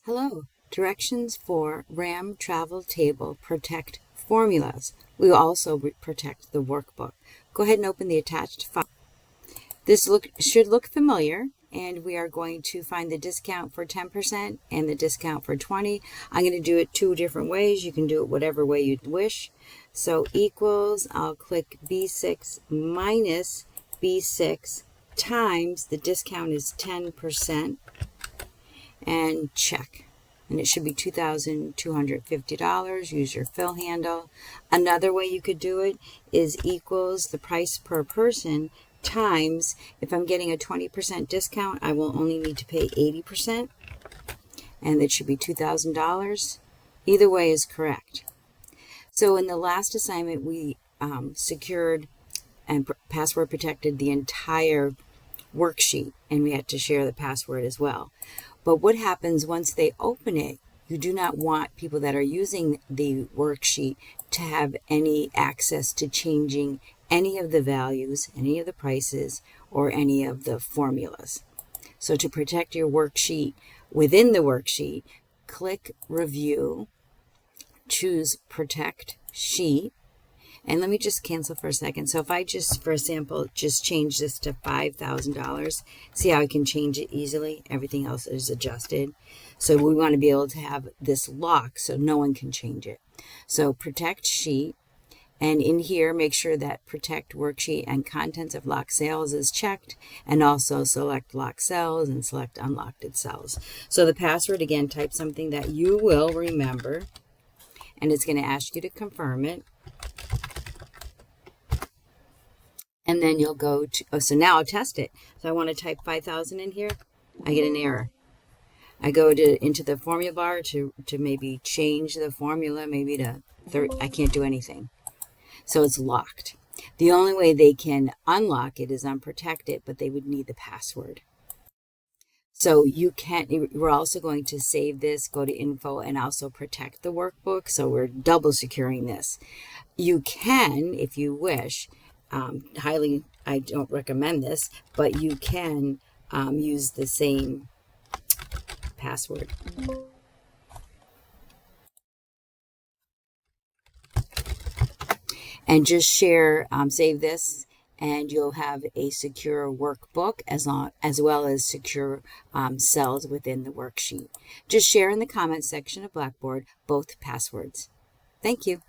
Hello, directions for RAM travel table protect formulas. We will also protect the workbook. Go ahead and open the attached file. This should look familiar, and we are going to find the discount for 10% and the discount for 20%. I'm going to do it two different ways. You can do it whatever way you wish. So equals, I'll click B6 minus B6 times, the discount is 10%, and check. And it should be $2,250. Use your fill handle. Another way you could do it is equals the price per person times, if I'm getting a 20% discount, I will only need to pay 80%, and it should be $2,000. Either way is correct. So in the last assignment, we secured and password protected the entire worksheet, and we had to share the password as well. But what happens once they open it? You do not want people that are using the worksheet to have any access to changing any of the values, any of the prices, or any of the formulas. So to protect your worksheet within the worksheet, click Review, choose Protect Sheet, and let me just cancel for a second. So if I just, for example, just change this to $5,000, see how I can change it easily? Everything else is adjusted. So we want to be able to have this lock so no one can change it. So protect sheet, and in here, make sure that protect worksheet and contents of locked cells is checked, and also select locked cells and select unlocked cells. So the password, again, type something that you will remember, and it's going to ask you to confirm it. And then you'll go to, so now I'll test it. So I want to type 5,000 in here. I get an error. I go into the formula bar to maybe change the formula, maybe to 30. I can't do anything. So it's locked. The only way they can unlock it is unprotect it, but they would need the password. So you can't, we're also going to save this, go to info, and also protect the workbook. So we're double securing this. You can, if you wish, highly, I don't recommend this, but you can use the same password. And just share, save this, and you'll have a secure workbook as well as secure cells within the worksheet. Just share in the comments section of Blackboard both passwords. Thank you.